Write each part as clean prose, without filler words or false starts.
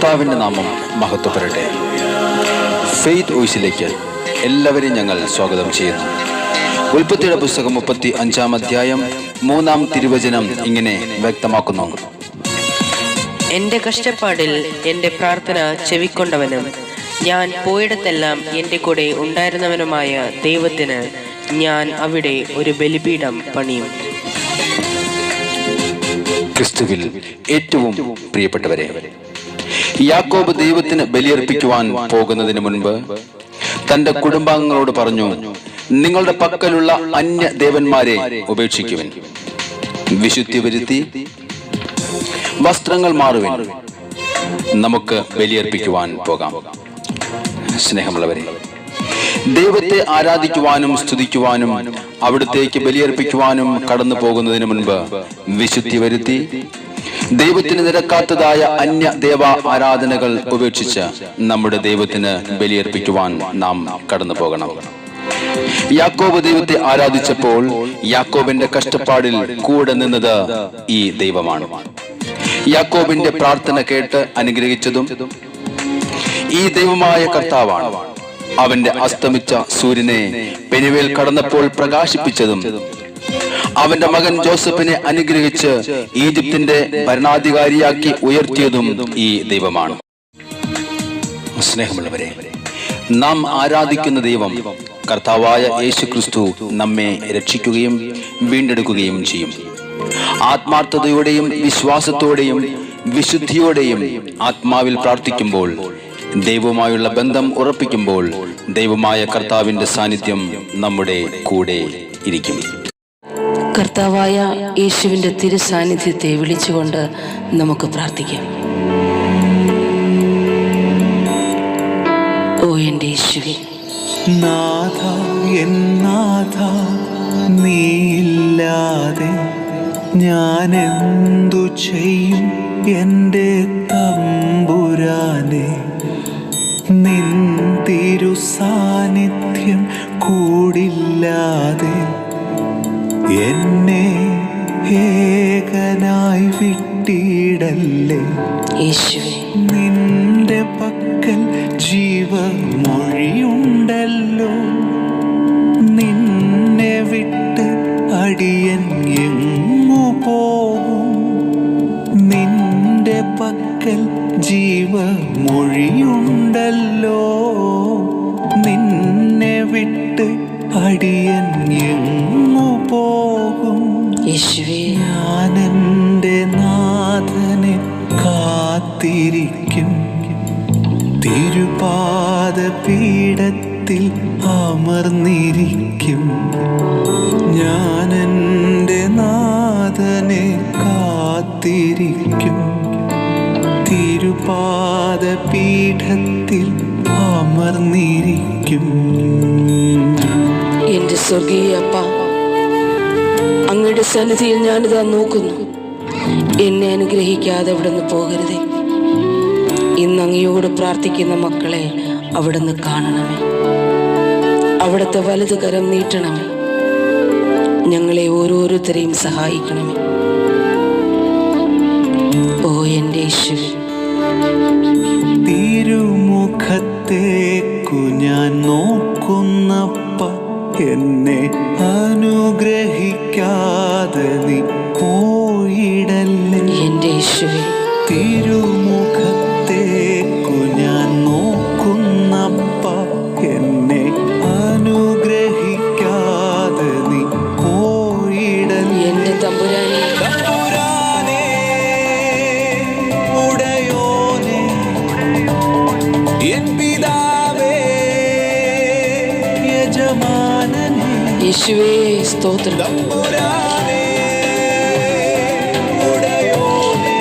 കർത്താവിൻ്റെ നാമം മഹത്വപ്പെടട്ടെ. ഫെയ്ത്ത് വോയിസിലേക്ക് എല്ലാവരെയും ഞങ്ങൾ സ്വാഗതം ചെയ്യുന്നു. ഉൽപ്പത്തിയുടെ പുസ്തകം 35-ാം അധ്യായം 3-ാം തിരുവചനം ഇങ്ങനെ വ്യക്തമാക്കുന്നു: എന്റെ കഷ്ടപ്പാടിൽ എന്റെ പ്രാർത്ഥന ചെവിക്കൊണ്ടവനും ഞാൻ പോയിടത്തെല്ലാം എന്റെ കൂടെ ഉണ്ടായിരുന്നവനുമായ ദൈവത്തിന് ഞാൻ അവിടെ ഒരു ബലിപീഠം പണിയും. ക്രിസ്തുവിൽ ഏറ്റവും പ്രിയപ്പെട്ടവരെ, യാക്കോബ് ദൈവത്തിന് ബലിയർപ്പിക്കുവാൻ പോകുന്നതിന് മുൻപ് തന്റെ കുടുംബാംഗങ്ങളോട് പറഞ്ഞു, നിങ്ങളുടെ പക്കലുള്ള അന്യ ദേവന്മാരെ ഉപേക്ഷിക്കുവിൻ, വിശുദ്ധി വരുത്തി വസ്ത്രങ്ങൾ മാറുവിൻ, നമുക്ക് ബലിയർപ്പിക്കുവാൻ പോകാം. സ്നേഹമുള്ളവരെ, ദൈവത്തെ ആരാധിക്കുവാനും സ്തുതിക്കുവാനും അവിടുത്തേക്ക് ബലിയർപ്പിക്കുവാനും കടന്നു പോകുന്നതിന് മുൻപ് വിശുദ്ധി വരുത്തി ദൈവത്തിന് നിരക്കാത്തതായ അന്യ ദേവ ആരാധനകൾ ഉപേക്ഷിച്ച് നമ്മുടെ ദൈവത്തിന് ബലിയർപ്പിക്കുവാൻ നാം കടന്നു പോകണം. യാക്കോബ് ദൈവത്തെ ആരാധിച്ചപ്പോൾ യാക്കോബിന്റെ കഷ്ടപ്പാടിൽ കൂടെ നിന്നത് ഈ ദൈവമാണ്. യാക്കോബിന്റെ പ്രാർത്ഥന കേട്ട് അനുഗ്രഹിച്ചതും ഈ ദൈവമായ കർത്താവാണ്. അവന്റെ അസ്തമിച്ച സൂര്യനെ പെനുവേൽ കടന്നപ്പോൾ പ്രകാശിപ്പിച്ചതും അവന്റെ മകൻ ജോസഫിനെ അനുഗ്രഹിച്ച് ഈജിപ്തിന്റെ ഭരണാധികാരിയാക്കി ഉയർത്തിയതും ഈ ദൈവമാണ്. സ്നേഹമുള്ളവരെ, നാം ആരാധിക്കുന്ന ദൈവം കർത്താവായ യേശു ക്രിസ്തു നമ്മെ രക്ഷിക്കുകയും വീണ്ടെടുക്കുകയും ചെയ്യും. ആത്മാർത്ഥതയോടെയും വിശ്വാസത്തോടെയും വിശുദ്ധിയോടെയും ആത്മാവിൽ പ്രാർത്ഥിക്കുമ്പോൾ, ദൈവവുമായുള്ള ബന്ധം ഉറപ്പിക്കുമ്പോൾ ദൈവമായ കർത്താവിന്റെ സാന്നിധ്യം നമ്മുടെ കൂടെ ഇരിക്കും. കർത്താവായ യേശുവിന്റെ തിരുസാന്നിധ്യത്തെ വിളിച്ചുകൊണ്ട് നമുക്ക് പ്രാർത്ഥിക്കാം. ഓ എൻ്റെ യേശുവേ, നാഥ എൻ നാഥ, നീയില്ലാതെ ഞാൻ എന്തു ചെയ്യും എൻ്റെ തമ്പുരാനെ? നിൻ തിരു സാന്നിധ്യം കൂടില്ലാതെ എന്നെ ഏകനായി വിട്ടിടല്ലേ. യേശുവേ, നിന്റെ പക്കൽ ജീവമൊഴിയുണ്ടല്ലോ. നിന്നെ വിട്ട് അടിയൻ എങ്ങു പോകും? നിന്റെ പക്കൽ ജീവമൊഴിയുണ്ടല്ലോ. നിന്നെ വിട്ട് അടിയൻ എങ്ങു പോകും? യേശുവേ, ഞാൻ എൻ്റെ നാഥനെ കാത്തിരിക്കും. തിരുപാദപീഠത്തിൽ അമർന്നിരിക്കും. ഞാൻ എൻ്റെ നാഥനെ കാത്തിരിക്കും. തിരുപാദപീഠത്തിൽ അമർന്നിരിക്കും. എൻ്റെ സ്വർഗീയ അപ്പ, അങ്ങയുടെ സന്നിധിയിൽ ഞാനിതാ നോക്കുന്നു. എന്നെ അനുഗ്രഹിക്കാതെ അവിടുന്ന് പോകരുതേ. ഇന്ന് അങ്ങയോട് പ്രാർത്ഥിക്കുന്ന മക്കളെ അവിടുന്ന് കാണണമേ. അവിടുത്തെ വലതു കരം നീട്ടണമേ. ഞങ്ങളെ ഓരോരുത്തരെയും സഹായിക്കണമേ. ഓ എൻ്റെ യേശുവേ, തിരുമുഖത്തേക്കു ഞാൻ നോക്കുന്നപ്പ എന്നെ അനുഗ്രഹിക്കാതെ നീ പോയിടല്ലേ. എൻ്റെ യേശുവേ, തിരുമുഖത്തേക്കു ഞാൻ നോക്കുന്നപ്പ എന്നെ അനുഗ്രഹിക്കാതെ നീ പോയിടല്ലേ. എൻ്റെ തമ്പുരാനെ, ഉടയോനെ, എൻ പിതാവേ, യജമാനനേ, യേശുവേ സ്തോത്രം. തമ്പുരാനേ, ഉടയോനെ,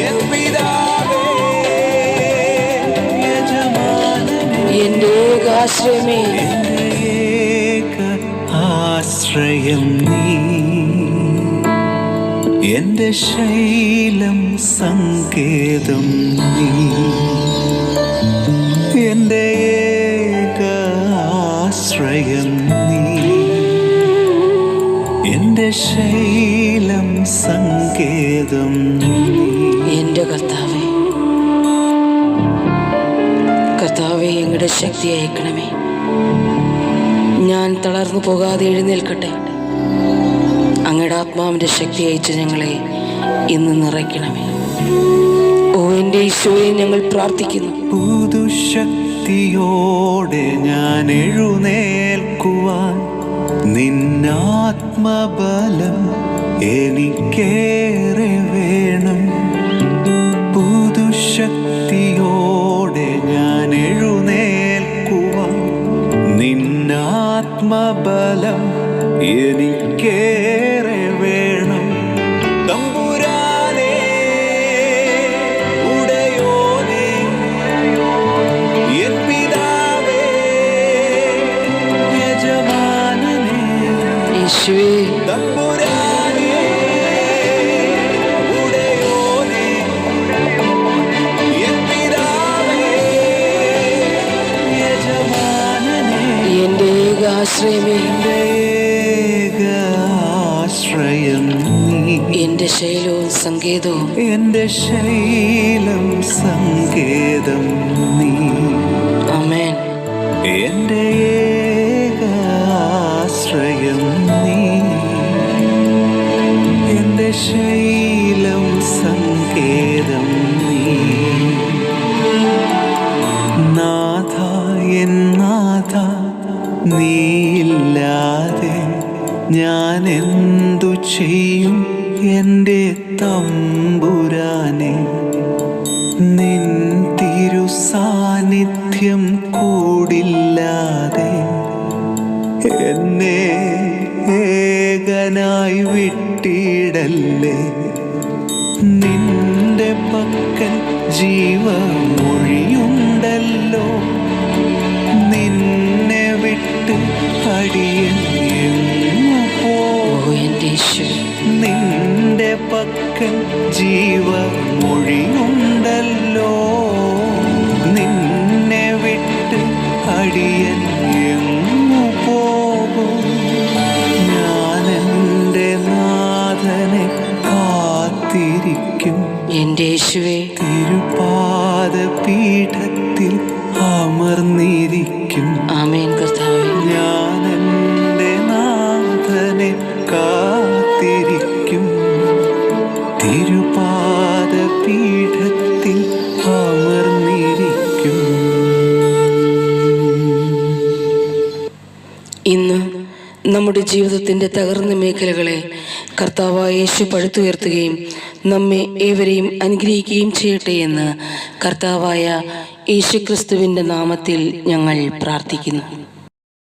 എൻ പിതാവേ, യജമാനനേ, എൻ്റെ ഏകാശ്രയമേ, എൻ്റെ ഏക ആശ്രയം നീ, എൻ്റെ ശൈലം സങ്കേതം നീ, എൻ്റെ ഏക ആശ്രയം നീ, എൻ്റെ ശൈലം സങ്കേതം നീ. എൻ്റെ കർത്താവേ, അങ്ങയുടെ ശക്തി അയക്കണമേ. ഞാൻ തളർന്നു പോകാതെ എഴുന്നേൽക്കട്ടെ. അങ്ങയുടെ ആത്മാവിൻ്റെ ശക്തി അയച്ച് ഞങ്ങളെ ഇന്ന് നിറയ്ക്കണമേ. ഓ എൻ്റെ ഈശോയെ, ഞങ്ങൾ പ്രാർത്ഥിക്കുന്നു. പുതുശക്തിയോടെ ഞാൻ എഴുന്നേൽക്കുവാൻ നിന്നാത്മബലം എനിക്കേറെ വേണം. പുതുശക്തിയോടെ ഞാൻ എഴുന്നേൽക്കുവാൻ നിന്നാത്മബലം എനിക്കേറെ വേണം. തമ്പുരാനേ, ഉടയോനേ, എൻ പിതാവേ, യജമാനനേ, യേശുവേ, തമ്പുരാനേ, ഉടയോനേ, എൻ പിതാവേ, യജമാനനേ, എൻ്റെ ഏക ആശ്രയമേ, ആശ്രയം നീ, എൻ്റെ ശൈലവും സങ്കേതവും, എന്റെ ശൈലം സങ്കേതം നീ. ആമേൻ. എന്റെ ഏക ആശ്രയം നീ, എന്റെ ശൈലം സങ്കേതം നീ. നാഥ, എൻ നാഥ, നീയില്ലാതെ ഞാൻ എന്തു ചെയ്യും എൻ്റെ തമ്പുരാനെ. നിൻ തിരുസാന്നിധ്യം കൂടില്ലാതെ എന്നെ ഏകനായി വിട്ടിടല്ലേ. നിന്റെ പക്കൽ ജീവമൊഴിയുണ്ടല്ലോ. നിന്നെ വിട്ട് അടിയൻ എങ്ങു ഓ പോകും. എൻ്റെ ഈശോയെ, നിന്റെ പക്കൽ ജീവമൊഴിയുണ്ടല്ലോ. നിന്നെ വിട്ട് അടിയൻ എങ്ങു പോകും. ഞാൻ എൻ്റെ നാഥനെ കാത്തിരിക്കും. എൻ്റെ യേശുവേ, തിരുപാദപീഠത്തിൽ അമർന്നിരിക്കും. ആമേൻ കർത്താവേ. ഞാൻ എൻ്റെ നാഥനെ കാത്തിരിക്കും. തിരുപാദപീഠത്തിൽ അമർന്നിരിക്കും. ഇന്ന് നമ്മുടെ ജീവിതത്തിൻ്റെ തകർന്ന മേഖലകളെ കർത്താവായ യേശു പടുത്തുയർത്തുകയും നമ്മെ ഏവരെയും അനുഗ്രഹിക്കുകയും ചെയ്യട്ടെ എന്ന് കർത്താവായ യേശുക്രിസ്തുവിൻ്റെ നാമത്തിൽ ഞങ്ങൾ പ്രാർത്ഥിക്കുന്നു.